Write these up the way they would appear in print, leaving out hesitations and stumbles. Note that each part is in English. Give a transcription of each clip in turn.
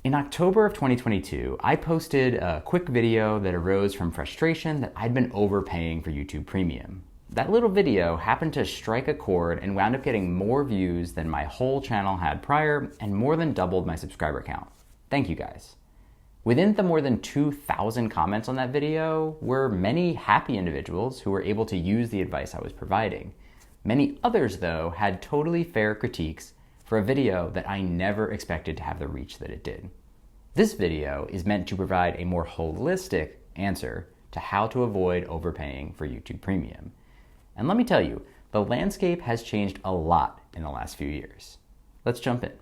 In October of 2022, I posted a quick video that arose from frustration that I'd been overpaying for YouTube Premium. That little video happened to strike a chord and wound up getting more views than my whole channel had prior and more than doubled my subscriber count. Thank you guys. Within the more than 2,000 comments on that video were many happy individuals who were able to use the advice I was providing. Many others, though, had totally fair critiques for a video that I never expected to have the reach that it did. This video is meant to provide a more holistic answer to how to avoid overpaying for YouTube Premium. And let me tell you, the landscape has changed a lot in the last few years. Let's jump in.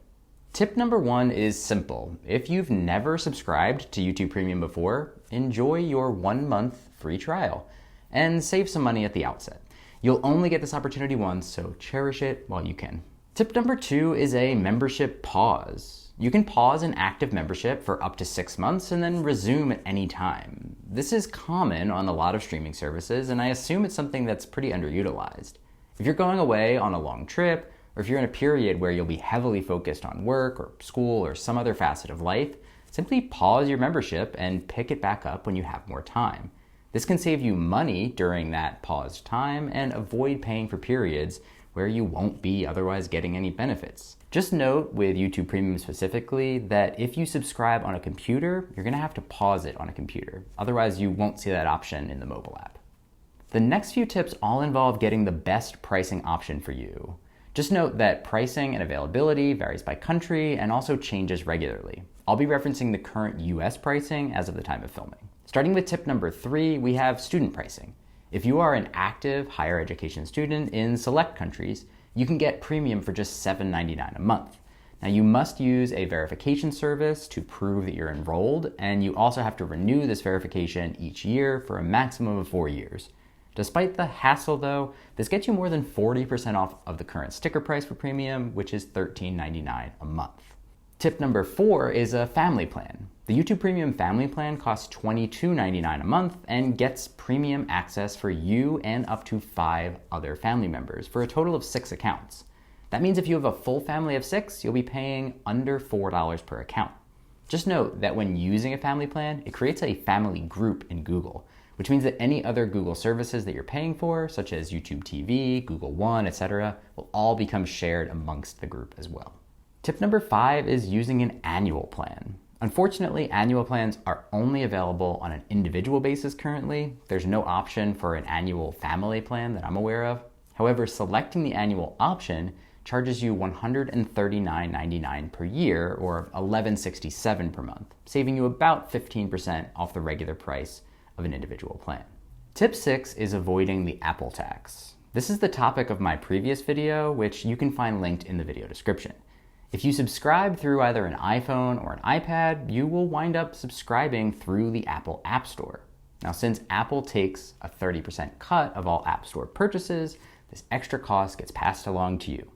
Tip number 1 is simple. If you've never subscribed to YouTube Premium before, enjoy your 1-month free trial and save some money at the outset. You'll only get this opportunity once, so cherish it while you can. Tip number 2 is a membership pause. You can pause an active membership for up to 6 months and then resume at any time. This is common on a lot of streaming services, and I assume it's something that's pretty underutilized. If you're going away on a long trip, or if you're in a period where you'll be heavily focused on work or school or some other facet of life, simply pause your membership and pick it back up when you have more time. This can save you money during that paused time and avoid paying for periods where you won't be otherwise getting any benefits. Just note with YouTube Premium specifically that if you subscribe on a computer, you're gonna have to pause it on a computer. Otherwise, you won't see that option in the mobile app. The next few tips all involve getting the best pricing option for you. Just note that pricing and availability varies by country and also changes regularly. I'll be referencing the current US pricing as of the time of filming. Starting with tip number 3, we have student pricing. If you are an active higher education student in select countries, you can get premium for just $7.99 a month. Now you must use a verification service to prove that you're enrolled, and you also have to renew this verification each year for a maximum of 4 years. Despite the hassle though, this gets you more than 40% off of the current sticker price for premium, which is $13.99 a month. Tip number 4 is a family plan. The YouTube Premium family plan costs $22.99 a month and gets premium access for you and up to 5 other family members for a total of 6 accounts. That means if you have a full family of 6, you'll be paying under $4 per account. Just note that when using a family plan, it creates a family group in Google, which means that any other Google services that you're paying for, such as YouTube TV, Google One, etc., will all become shared amongst the group as well. Tip number 5 is using an annual plan. Unfortunately, annual plans are only available on an individual basis currently. There's no option for an annual family plan that I'm aware of. However, selecting the annual option charges you $139.99 per year or $11.67 per month, saving you about 15% off the regular price of an individual plan. Tip 6 is avoiding the Apple tax. This is the topic of my previous video, which you can find linked in the video description. If you subscribe through either an iPhone or an iPad, you will wind up subscribing through the Apple App Store. Now, since Apple takes a 30% cut of all App Store purchases, this extra cost gets passed along to you.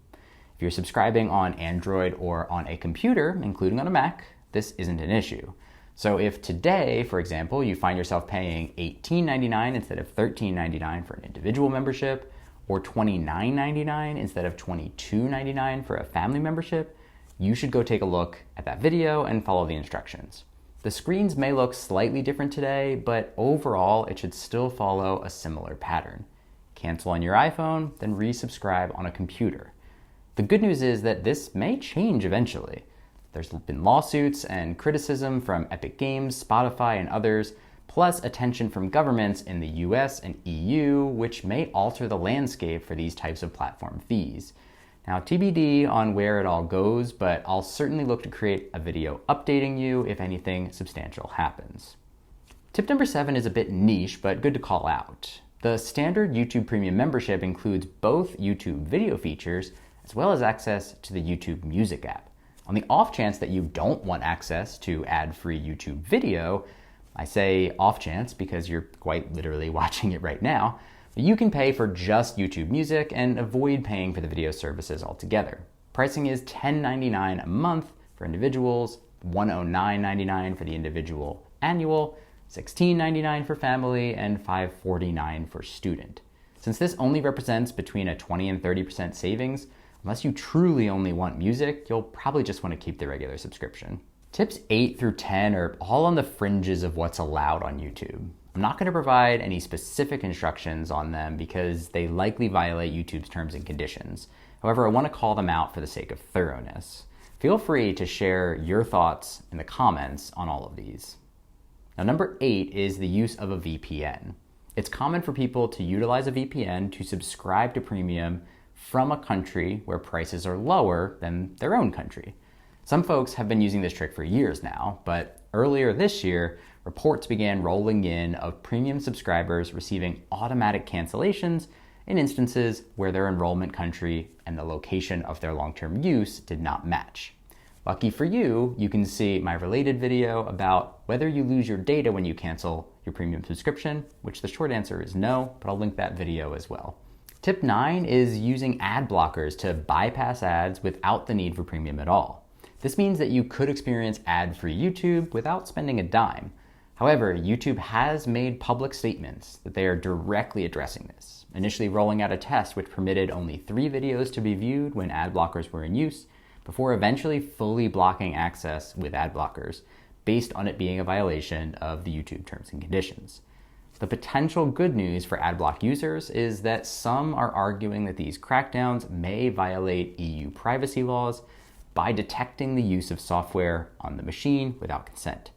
If you're subscribing on Android or on a computer, including on a Mac, this isn't an issue. So if today, for example, you find yourself paying $18.99 instead of $13.99 for an individual membership, or $29.99 instead of $22.99 for a family membership, you should go take a look at that video and follow the instructions. The screens may look slightly different today, but overall it should still follow a similar pattern. Cancel on your iPhone, then resubscribe on a computer. The good news is that this may change eventually. There's been lawsuits and criticism from Epic Games, Spotify, and others, plus attention from governments in the US and EU, which may alter the landscape for these types of platform fees. Now, TBD on where it all goes, but I'll certainly look to create a video updating you if anything substantial happens. Tip number 7 is a bit niche, but good to call out. The standard YouTube Premium membership includes both YouTube video features as well as access to the YouTube Music app. On the off chance that you don't want access to ad-free YouTube video, I say off chance because you're quite literally watching it right now, but you can pay for just YouTube Music and avoid paying for the video services altogether. Pricing is $10.99 a month for individuals, $109.99 for the individual annual, $16.99 for family, and $5.49 for student. Since this only represents between a 20 and 30% savings, unless you truly only want music, you'll probably just want to keep the regular subscription. Tips 8 through 10 are all on the fringes of what's allowed on YouTube. I'm not going to provide any specific instructions on them because they likely violate YouTube's terms and conditions. However, I want to call them out for the sake of thoroughness. Feel free to share your thoughts in the comments on all of these. Now, number 8 is the use of a VPN. It's common for people to utilize a VPN to subscribe to premium from a country where prices are lower than their own country. Some folks have been using this trick for years now, but earlier this year, reports began rolling in of premium subscribers receiving automatic cancellations in instances where their enrollment country and the location of their long-term use did not match. Lucky for you, you can see my related video about whether you lose your data when you cancel your premium subscription, which the short answer is no, but I'll link that video as well. Tip 9 is using ad blockers to bypass ads without the need for premium at all. This means that you could experience ad-free YouTube without spending a dime. However, YouTube has made public statements that they are directly addressing this, initially rolling out a test which permitted only 3 videos to be viewed when ad blockers were in use, before eventually fully blocking access with ad blockers, based on it being a violation of the YouTube terms and conditions. The potential good news for adblock users is that some are arguing that these crackdowns may violate EU privacy laws by detecting the use of software on the machine without consent.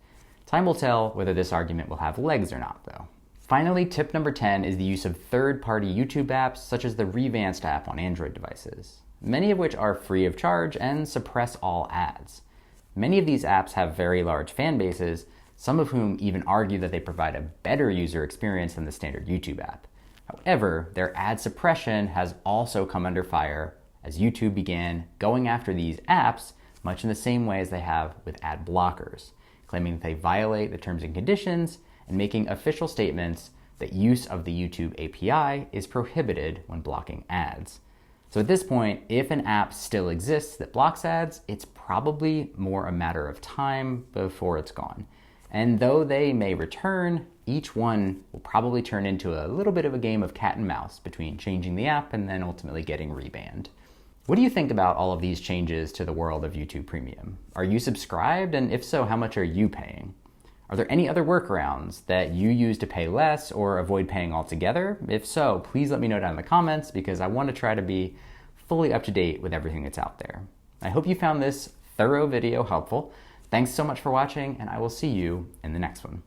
Time will tell whether this argument will have legs or not, though. Finally, tip number 10 is the use of third-party YouTube apps, such as the Revanced app on Android devices, many of which are free of charge and suppress all ads. Many of these apps have very large fan bases, some of whom even argue that they provide a better user experience than the standard YouTube app. However, their ad suppression has also come under fire as YouTube began going after these apps much in the same way as they have with ad blockers, claiming that they violate the terms and conditions and making official statements that use of the YouTube API is prohibited when blocking ads. So at this point, if an app still exists that blocks ads, it's probably more a matter of time before it's gone. And though they may return, each one will probably turn into a little bit of a game of cat and mouse between changing the app and then ultimately getting rebanned. What do you think about all of these changes to the world of YouTube Premium? Are you subscribed? And if so, how much are you paying? Are there any other workarounds that you use to pay less or avoid paying altogether? If so, please let me know down in the comments because I want to try to be fully up to date with everything that's out there. I hope you found this thorough video helpful. Thanks so much for watching, and I will see you in the next one.